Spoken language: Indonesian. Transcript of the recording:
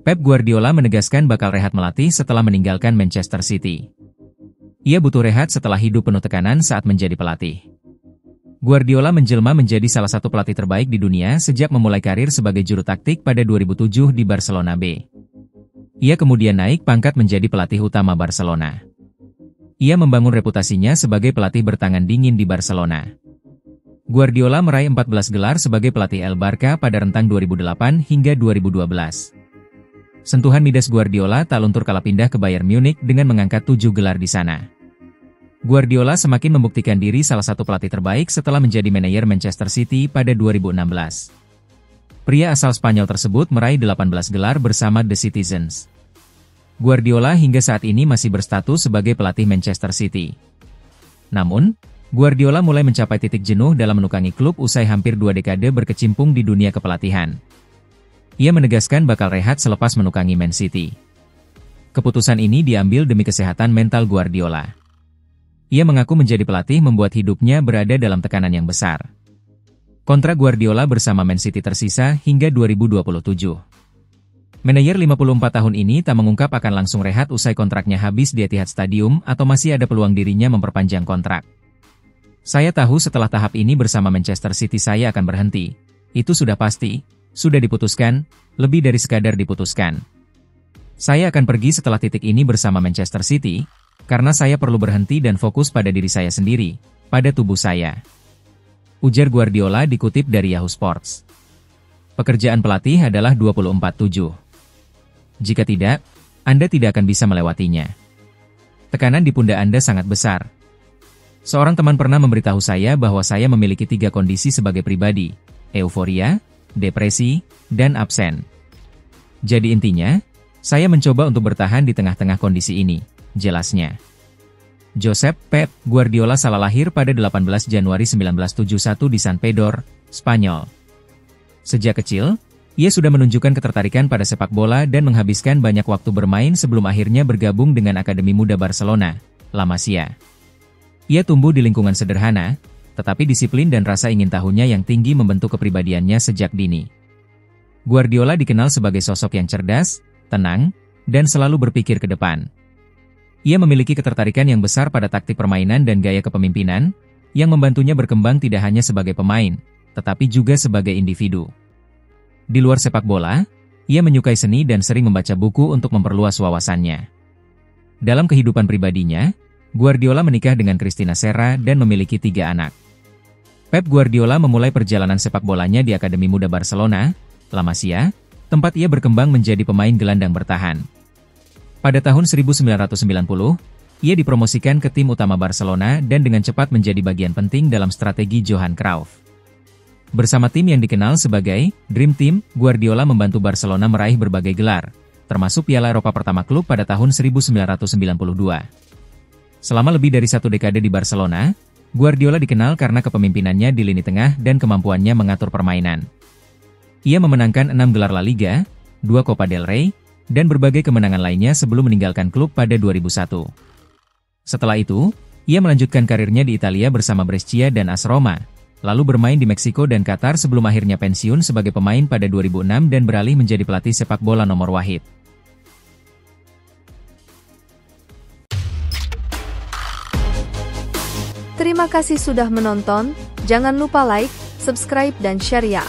Pep Guardiola menegaskan bakal rehat melatih setelah meninggalkan Manchester City. Ia butuh rehat setelah hidup penuh tekanan saat menjadi pelatih. Guardiola menjelma menjadi salah satu pelatih terbaik di dunia sejak memulai karir sebagai juru taktik pada 2007 di Barcelona B. Ia kemudian naik pangkat menjadi pelatih utama Barcelona. Ia membangun reputasinya sebagai pelatih bertangan dingin di Barcelona. Guardiola meraih 14 gelar sebagai pelatih El Barca pada rentang 2008 hingga 2012. Sentuhan Midas Guardiola tak luntur kala pindah ke Bayern Munich dengan mengangkat 7 gelar di sana. Guardiola semakin membuktikan diri salah satu pelatih terbaik setelah menjadi manajer Manchester City pada 2016. Pria asal Spanyol tersebut meraih 18 gelar bersama The Citizens. Guardiola hingga saat ini masih berstatus sebagai pelatih Manchester City. Namun, Guardiola mulai mencapai titik jenuh dalam menukangi klub usai hampir 2 dekade berkecimpung di dunia kepelatihan. Ia menegaskan bakal rehat selepas menukangi Man City. Keputusan ini diambil demi kesehatan mental Guardiola. Ia mengaku menjadi pelatih membuat hidupnya berada dalam tekanan yang besar. Kontrak Guardiola bersama Man City tersisa hingga 2027. Manajer 54 tahun ini tak mengungkap akan langsung rehat usai kontraknya habis di Etihad Stadium atau masih ada peluang dirinya memperpanjang kontrak. Saya tahu setelah tahap ini bersama Manchester City saya akan berhenti. Itu sudah pasti, sudah diputuskan, lebih dari sekadar diputuskan. Saya akan pergi setelah titik ini bersama Manchester City, karena saya perlu berhenti dan fokus pada diri saya sendiri, pada tubuh saya. Ujar Guardiola dikutip dari Yahoo Sports. Pekerjaan pelatih adalah 24/7. Jika tidak, Anda tidak akan bisa melewatinya. Tekanan di pundak Anda sangat besar. Seorang teman pernah memberitahu saya bahwa saya memiliki 3 kondisi sebagai pribadi, euforia, depresi, dan absen. Jadi intinya, saya mencoba untuk bertahan di tengah-tengah kondisi ini, jelasnya. Josep Pep Guardiola salah lahir pada 18 Januari 1971 di San Pedro, Spanyol. Sejak kecil, ia sudah menunjukkan ketertarikan pada sepak bola dan menghabiskan banyak waktu bermain sebelum akhirnya bergabung dengan Akademi Muda Barcelona, La Masia. Ia tumbuh di lingkungan sederhana, tetapi disiplin dan rasa ingin tahunya yang tinggi membentuk kepribadiannya sejak dini. Guardiola dikenal sebagai sosok yang cerdas, tenang, dan selalu berpikir ke depan. Ia memiliki ketertarikan yang besar pada taktik permainan dan gaya kepemimpinan, yang membantunya berkembang tidak hanya sebagai pemain, tetapi juga sebagai individu. Di luar sepak bola, ia menyukai seni dan sering membaca buku untuk memperluas wawasannya. Dalam kehidupan pribadinya, Guardiola menikah dengan Cristina Serra dan memiliki 3 anak. Pep Guardiola memulai perjalanan sepak bolanya di Akademi Muda Barcelona, La Masia, tempat ia berkembang menjadi pemain gelandang bertahan. Pada tahun 1990, ia dipromosikan ke tim utama Barcelona dan dengan cepat menjadi bagian penting dalam strategi Johan Cruyff. Bersama tim yang dikenal sebagai Dream Team, Guardiola membantu Barcelona meraih berbagai gelar, termasuk Piala Eropa pertama klub pada tahun 1992. Selama lebih dari 1 dekade di Barcelona, Guardiola dikenal karena kepemimpinannya di lini tengah dan kemampuannya mengatur permainan. Ia memenangkan 6 gelar La Liga, 2 Copa del Rey, dan berbagai kemenangan lainnya sebelum meninggalkan klub pada 2001. Setelah itu, ia melanjutkan karirnya di Italia bersama Brescia dan AS Roma, lalu bermain di Meksiko dan Qatar sebelum akhirnya pensiun sebagai pemain pada 2006 dan beralih menjadi pelatih sepak bola nomor wahid. Terima kasih sudah menonton, jangan lupa like, subscribe dan share ya.